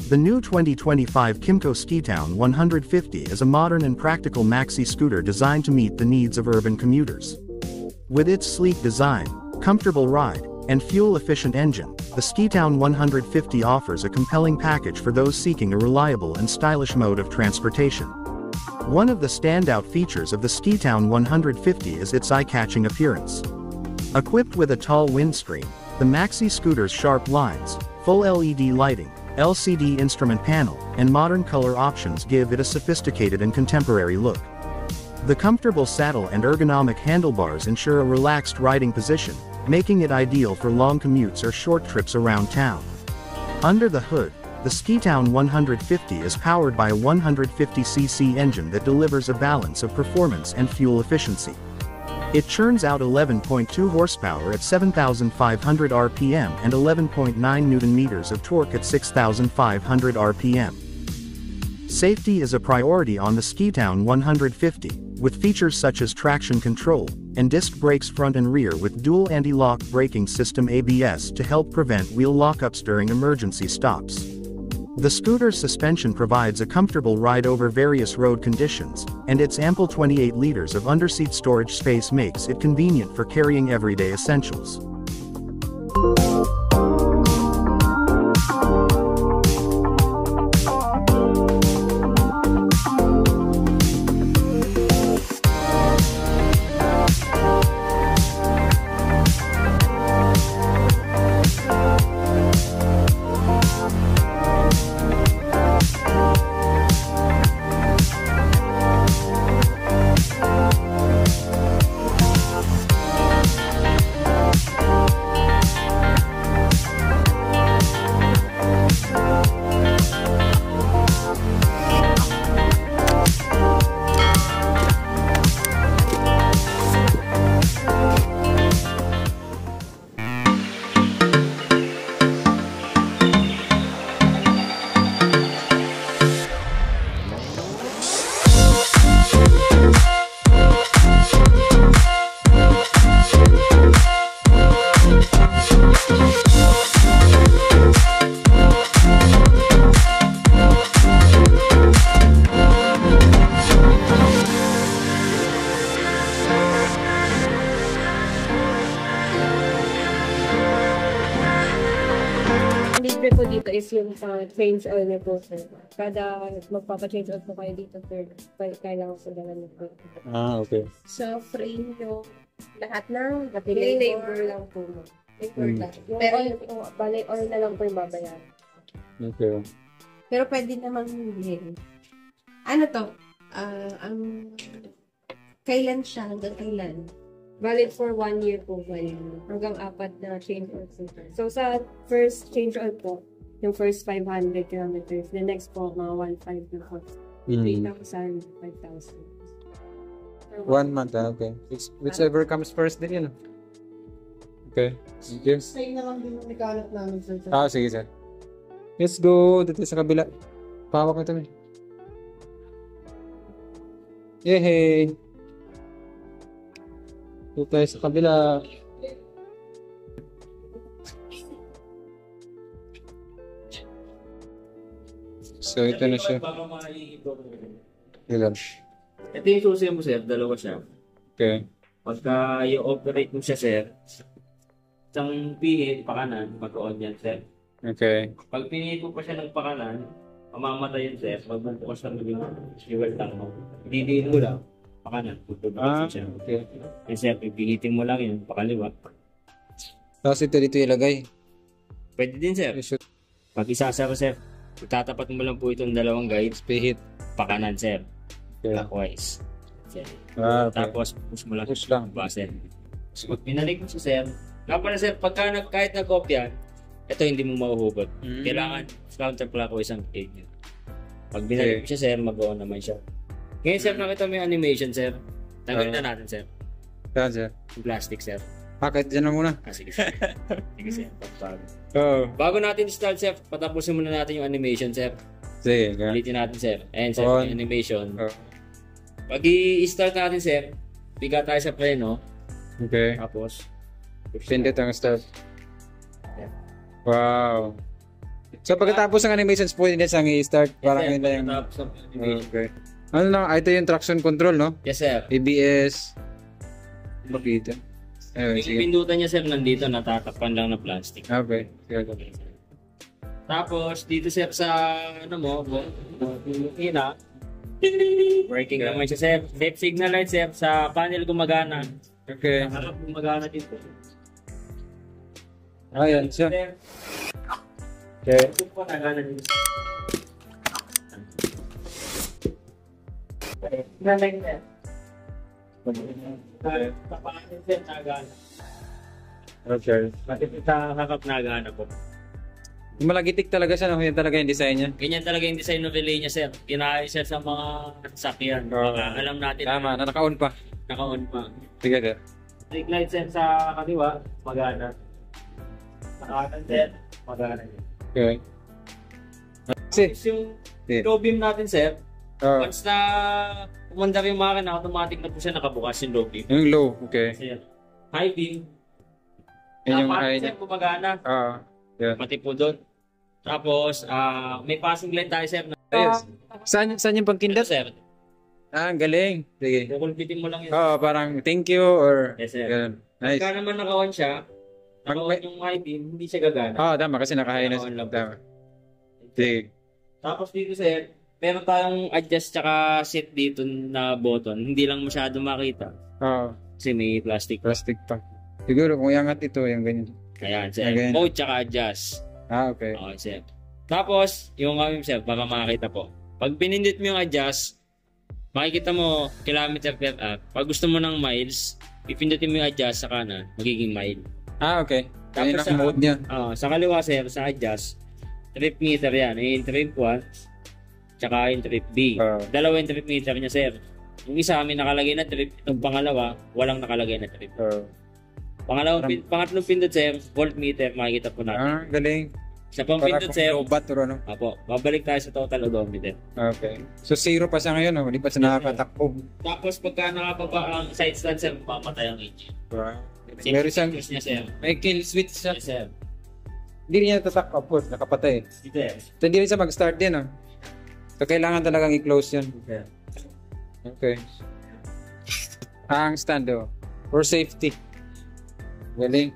The new 2025 Kymco Skitown 150 is a modern and practical maxi scooter designed to meet the needs of urban commuters. With its sleek design, comfortable ride, and fuel-efficient engine, the Skitown 150 offers a compelling package for those seeking a reliable and stylish mode of transportation. One of the standout features of the Skitown 150 is its eye-catching appearance. Equipped with a tall windscreen, the maxi scooter's sharp lines, full LED lighting, LCD instrument panel, and modern color options give it a sophisticated and contemporary look. The comfortable saddle and ergonomic handlebars ensure a relaxed riding position, making it ideal for long commutes or short trips around town. Under the hood, the Skitown 150 is powered by a 150cc engine that delivers a balance of performance and fuel efficiency. It churns out 11.2 horsepower at 7,500 RPM and 11.9 Nm of torque at 6,500 RPM. Safety is a priority on the Skitown 150, with features such as traction control, and disc brakes front and rear with dual anti-lock braking system ABS to help prevent wheel lockups during emergency stops. The scooter's suspension provides a comfortable ride over various road conditions, and its ample 28 liters of underseat storage space makes it convenient for carrying everyday essentials. Libre po dito is yung change oil na po, sir. Kada magpapa-change oil po kayo dito, sir, kailangan po dala nyo po. Okay. So, free yung lahat ng labor lang po. Labor lang. Pero yung bali oil na lang po yung babayaran. Okay. Pero pwede naman hindi. Ano to? Kailan siya? Hanggang kailan? Valid for 1 year po ba yun? Hanggang 4 na change oil po. So, sa first change oil po, yung first 500 kilometers, the next po, mga 1.5 na po. 3,000, 5,000. 1 month, okay. Whichever comes first din yun. Okay. Thank you. Stay na lang din yung nikalat namin, sir. Sige, sir. Let's go dito sa kabila. Pahawak na ito, Yehey! Dito tayo sa kabila. So, ito na siya. Ilan? Ito yung susi mo, sir. Dalawa siya. Okay. Pagka i-operate mo siya, sir, isang pihit, pakanan, mag-on yan, sir. Okay. Pag pinihit mo pa siya ng pakanan, mamamatay yan, sir. Magbubukas lang yung fuel tank mo. Didiin mo lang, pakanan. Siya. Okay. Yan, sir, pipihitin mo lang yun, pakaliwa. Tapos ito dito ilagay. Pwede din, sir. Pag isasara, sir, tatapat mo lang po itong dalawang guides, pihit, pakanan, sir. Okay. Clockwise. Sir. Okay. Tapos, push mo lang. Push lang. Sir. So, pag pinalik mo siya, sir, kapag sir, pagka kahit nag-kopya, ito hindi mo mahuhugot. Kailangan counterclockwise ang pihit niya. Pag binalik mo siya, sir, mag-on naman siya. Ngayon, sir, nakita mo yung animation, sir. Tanggalin na natin, sir. Saan, sir? Yung plastic, sir. Kahit dyan na muna. Sige, sir. Sige, sir. Bago natin start, sir, patapusin muna natin yung animation, sir. Sige. Ulitin natin, sir. Ayan, sir, yung animation. Pag i-start natin, sir, biga tayo sa preno. Okay. Tapos, pindot ang start. Yeah. Wow. So pagkatapos ng animations po, hindi siyang i-start. Parang yun na yung... Pagkatapos ng animation. Okay. Ano na, ito yung traction control, no? Yes, sir. ABS. Bakit? Anyway, Yung sige. pindutan niya, sir, nandito, natatakpan lang ng plastic. Okay. Sige. Tapos, dito, sir, sa, ano mo, ina, working naman siya, sir. Safe signal light, sir, sa panel gumagana. Okay. Sa harap gumagana dito. Ayan siya. Sir, Okay. ito po nagana dito. Nalagay, sir. Sa panel, sir, nagana. Okay. Pati sa harap nagana po. Malagitik talaga siya, no? Yan talaga yung design niya. Ganyan talaga yung design ng relay niya, sir. Kinaayos siya sa mga sakyan. Oo. Baka alam natin Tama, na naka-on pa. naka-on pa. Sige, sir. Brake light, sir, sa kaliwa, magana. Sa kanan, sir, magana. Okay. Kasi, Tapos yung Yeah. low beam natin, sir, oh, once na umandar yung makina, automatic na po siya nakabukas yung low beam. yung low, okay. Sir, high beam, Yan yung dapat, high sir, niya. gumagana. Yeah. Pati po doon. Tapos, may passing light tayo, sir. Na, Ayos. Saan yung ito, pangkindat? sir. Ah, ang galing. Sige. Kukulpitin mo lang yun. Parang thank you or... Yes, sir. Ganun. Nice. Pagka naman naka-on siya, naka-on yung high beam, hindi siya gagana. Tama kasi naka-high na Naka-on siya. lang. Tama. Sige. Tapos dito, sir, meron tayong adjust tsaka set dito na button. Hindi lang masyado makita. Kasi may plastic. Plastic pa. Siguro kung iangat ito, yung ganyan. Ayan, sir. Ayan. Mode tsaka adjust. Okay. Okay, sir. Tapos, yung kami, sir, baka makakita po. Pag pinindit mo yung adjust, makikita mo kilometer per hour. Pag gusto mo ng miles, ipindutin mo yung adjust sa kanan, magiging mile. Okay. Ayun Tapos ang mode niya. Sa kaliwa, sir, sa adjust, trip meter yan. Yung trip 1, tsaka yung trip B. Dalawa yung trip meter niya, sir. Yung isa, may nakalagay na trip. Yung pangalawa, walang nakalagay na trip. Pangatlong pindot, sir, voltmeter, makikita po natin. Galing. Sa pang Para pindot, kung sir, lobat or ano. apo, babalik tayo sa total odometer. Okay. So, zero pa siya ngayon, no? Hindi pa siya nakakatakbo. Tapos pagka nakapaba ang side stand, sir, mamatay ang engine. Meron siyang, Switch niya, sir. may kill switch siya. Yes, sir. Hindi niya tatakbo, of course, nakapatay. Dito, sir. So, hindi rin siya mag-start din, no? So, kailangan talagang i-close yun. Sir. Okay. Ang stand, oh. For safety. Galing.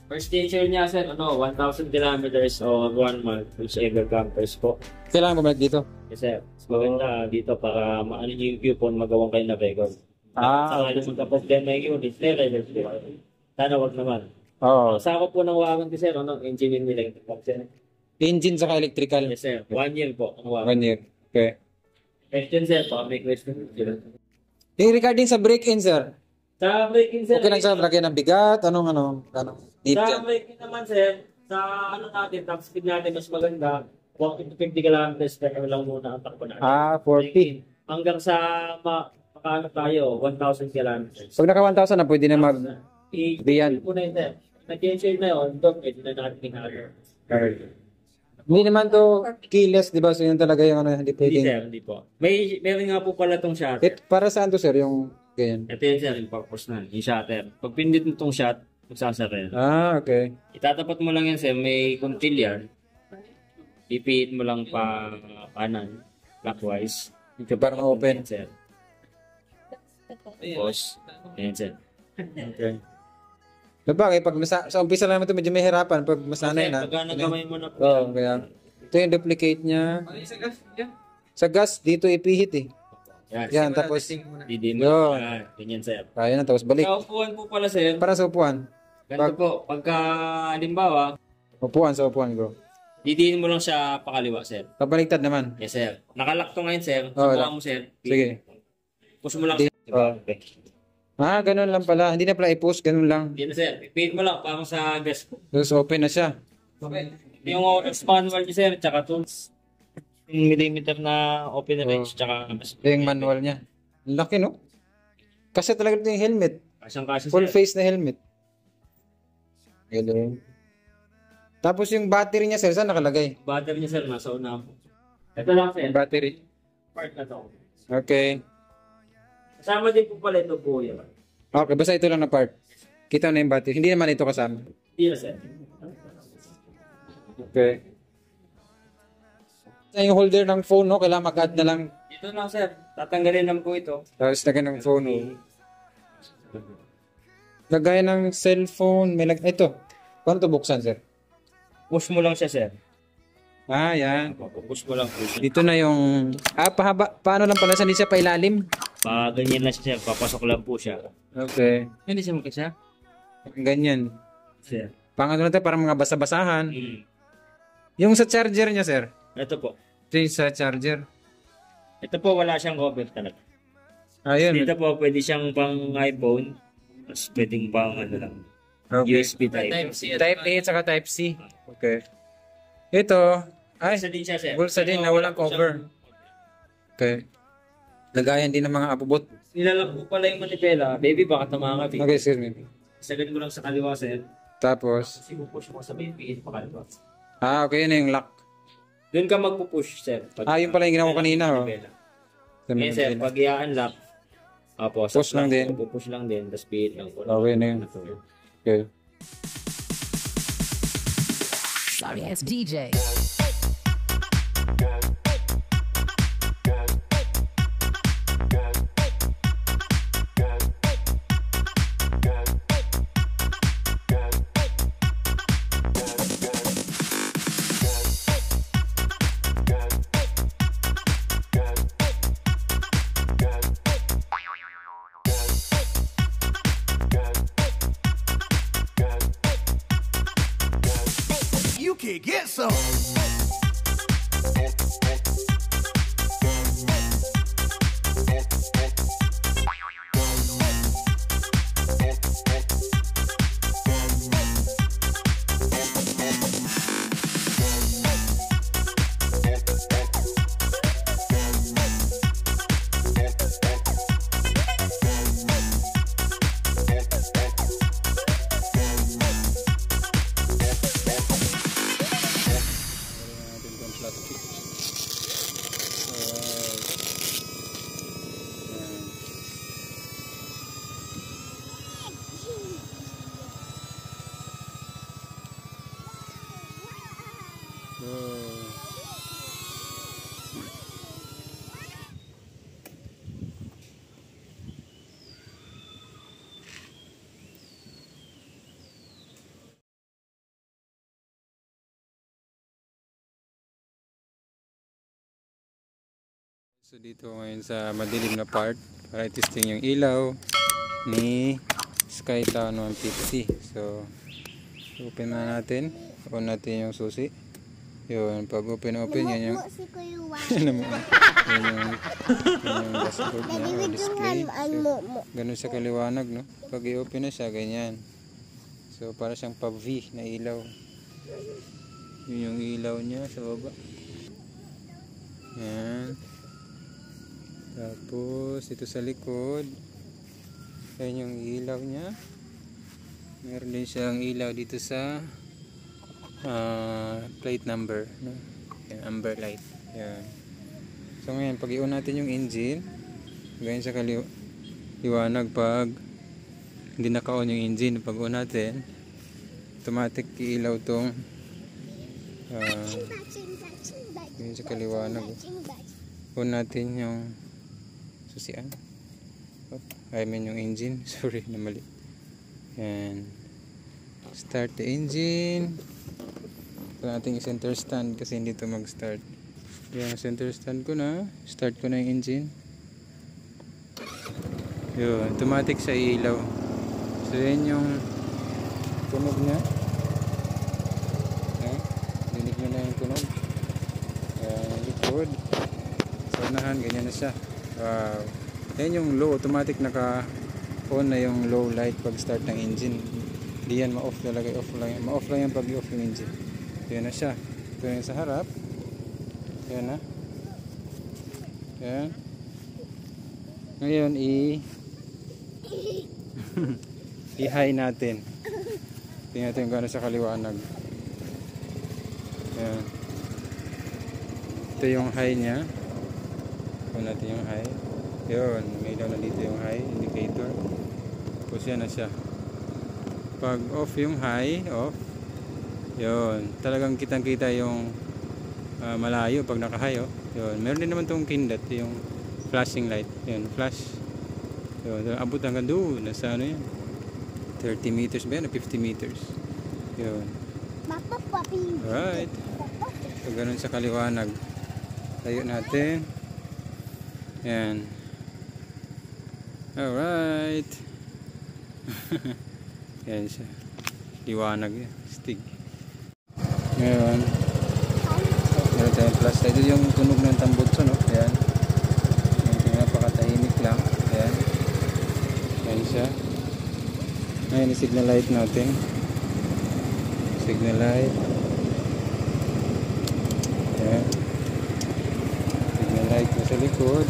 First station niya, sir, 1,000 kilometers or 1 month, whichever campers po. Kailangan bumalik dito. Yes, sir. Mas maganda dito para maano niyo yung viewpoint, magawa kayo na record. Sa kanya magka-problema yung unit, sana wag naman. Oo. Ang sakop po ng warranty, sir, engine nila yung sir. Engine saka electrical. Yes, sir. 1 year po ang warranty. 1 year. Okay. Question, sir, baka may question. Yung regarding sa break-in, sir. Sa braking, sir. Okay lang sa lagyan ng bigat? Anong need Sa yan? braking naman, sir, sa natin, top speed natin mas maganda. 40 to 50 kilometers per hour lang muna ang takbo natin. 40. Hanggang sa makaano tayo, 1,000 kilometers. Pag naka 1,000 na, pwede na mag... I-change po na yun, sir. Nag-change na yun, doon, pwede na natin inalo. Hindi naman to keyless, di ba? So yun talaga yung ano, hindi Hindi, pwedeng... sir, hindi po. Meron nga po pala tong shutter. Para saan to, sir? Yung ganyan. Ito yun, sir, yung purpose na, yung shutter. Pag pindit mo tong shot, magsasara yan. Okay. Itatapat mo lang yan, sir, may kuntil yan. Ipihit mo lang pa kanan, clockwise. Okay, parang open. Yan, sir. Tapos, yan, sir. Okay. Sabagay, pag sa umpisa lang ito, medyo may hirapan. Pag masanay na. Pagka nagamay mo na po. Oo, kaya. Ito yung duplicate niya. Sa gas, dito ipihit eh. Yan, tapos... Didi mo. Yun. Ganyan, sir. Kaya na, tapos balik. Sa upuan po pala, sir. Para sa upuan. Ganito po. Pagka, halimbawa, Upuan sa upuan ko. didiin mo lang siya pakaliwa, sir. Pabaliktad naman. Yes, sir. Nakalak to ngayon, sir. Oo, Subukan mo, sir. Sige. Push mo lang. Oo. Okay. Ganun lang pala. Hindi na pala i-push, ganun lang. Hindi na, sir. Ipihit mo lang parang sa gas po. Tapos open na siya. Yung oras manual niya, sir, tsaka tools. Yung millimeter na open range, tsaka... Ito yung manual niya. Ang laki, no? Kasi talaga ito yung helmet. Kasyang-kasya, Full sir. face na helmet. Galing. Tapos yung battery niya, sir, saan nakalagay? Battery niya, sir, nasa una po. Ito lang, sir. Yung battery. Part na to. Okay. Kasama din po pala ito po yun. Okay, basta ito lang na part. Kita na yung battery. Hindi naman ito kasama. Hindi na, sir. Okay. Sa yung holder ng phone, no? Kailangan mag-add na lang. Dito lang sir, tatanggalin naman po ito. Tapos lagyan ng phone, oh. Lagay ng cellphone. May ito. Paano ito buksan, sir? Push mo lang siya sir. Ah, yan. Push mo lang po siya. Dito na yung... pahaba. Paano lang pala? Hindi siya pailalim? Ganyan lang siya sir, papasok lang po siya. Okay. Hindi siya magkasya? Ganyan. Sir. Pangatlo natin para mga basa-basahan. Mm. Yung sa charger niya, sir. Ito po. Ito yung sa charger. Ito po wala siyang cover talaga. Ayun. Dito po pwede siyang pang iPhone. Tapos pwedeng pang ano lang. Okay. USB type. Type A at saka Type C. Okay. Ito. Ay, Bulsa din siya sir. bulsa din na walang cover. Okay. Lagayan din ng mga abubot. Nilalak ko pala yung manipela. Baby, baka tama ka. Okay, sir. Maybe. Isagad ko lang sa kaliwa sir. Tapos. Kasi pupush mo sa baby, pa kaliwa. Okay, yun na yung lock. Doon ka magpupush sir. Yun pala yung ginawa ko kanina. Oh. Ngayon sir, pag i-unlock, Push lang din. Pupush lang din, tapos pihit lang po. Okay na yun. Okay. Sorry ass DJ. You can get some. So dito ngayon sa madilim na part para testing yung ilaw ni Skytown 150. So open na natin. On natin yung susi. Yun, pag open yan yung yan yung dashboard niya o display. So, ganun siya kaliwanag, no? Pag i-open na siya, ganyan. So para siyang pa-V na ilaw. Yun yung ilaw niya sa baba. Yan. Tapos ito sa likod, ayan yung ilaw niya. Meron din siyang ilaw dito sa plate number, no? Yan, amber light. Yan. So ngayon pag i-on natin yung engine, ganyan siya kaliwanag pag hindi naka-on yung engine. Pag on natin, automatic ilaw tong ganyan siya kaliwanag. On natin yung susian. I mean yung engine. Sorry na mali. And start the engine. Ito natin center stand kasi hindi ito mag-start. Yung center stand ko na. Start ko na yung engine. Yun. Automatic sa ilaw. So yan yung tunog niya. Dinig nyo na yung tunog. Likod. Sa unahan, ganyan na siya. Wow. Yan yung low, automatic naka-on na yung low light pag start ng engine. Hindi yan ma-off talaga, off lang yan. Ma-off lang yan pag i-off yung engine. Yan na siya. Ito yung sa harap. Yan na. Yan. Ngayon i-high natin. Tingnan natin kung ano sa kaliwanag. Yan. Ito yung high niya. Kung natin yung high. Yun, may ilaw na dito yung high indicator. Tapos yan na siya. Pag off yung high, off. Yun, talagang kitang kita yung malayo pag naka-high, oh. Yun. Meron din naman tong kindat, yung flashing light. Yun, flash. Yun, abot hanggang doon. Nasa ano yan? 30 meters ba yan? 50 meters. Yun. Alright. So, ganun sa kaliwanag. Tayo natin. Yan. Alright. Yan siya. Liwanag yan. Stig. Ngayon. Meron tayong flashlight. Ito yung tunog ng tambutso, no? Ayan. Yung napakatahimik lang. Ayan. Ayan siya. Ayan, signal light natin. Signal light. Ayan. Signal light na sa likod.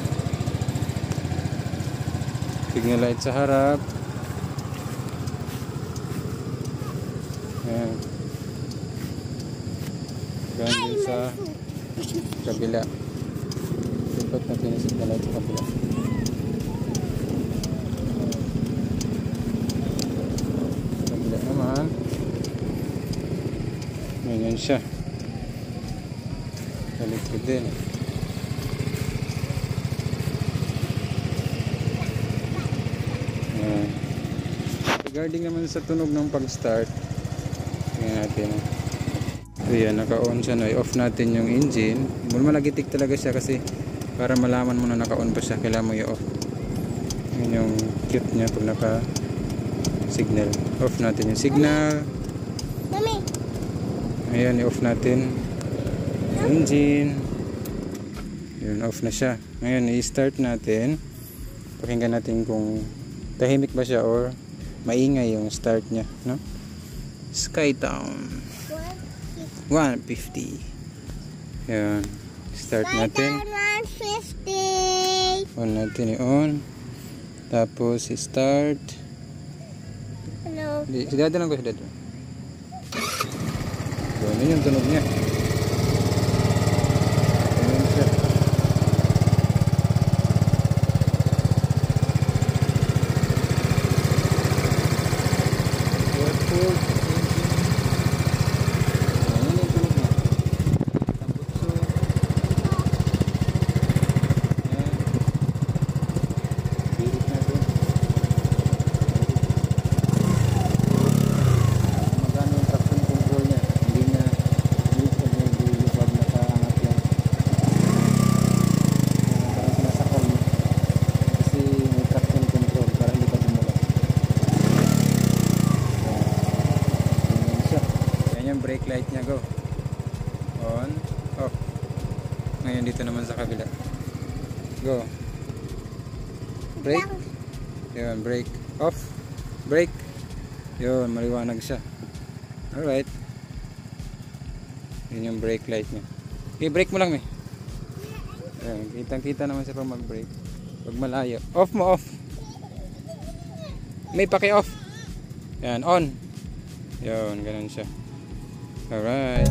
Signal light sa harap. Ayan. Ganyan sa kabila. Dapat natin yung signal light sa kabila. Kabila naman. Ganyan siya. Sa likod din. Ayan. Regarding naman sa tunog ng pag-start, tingnan natin. So yan, naka-on siya, no? I-off natin yung engine. Malagitik talaga siya kasi para malaman mo na naka-on pa siya, kailangan mo i-off. Yun yung cute niya pag naka-signal. Off natin yung signal. Ayan, i-off natin yung engine. Yun, off na siya. Ngayon, i-start natin. Pakinggan natin kung tahimik ba siya or maingay yung start niya, no? Skytown 150. Yan. Start natin. 150. On natin i-on. Tapos i-start. Hello. Sidada lang ko, sidada. Yun yung tunog niya. Yun siya. Brake light niya, go on, off. Ngayon dito naman sa kabila, go brake, yun, brake off, brake, yun, maliwanag siya. Alright, yun yung brake light niya. Okay, brake mo lang, may kitang kita naman siya pag mag brake. Pag malayo, off mo, off, may paki off, yan, on, yun, ganun siya. Alright.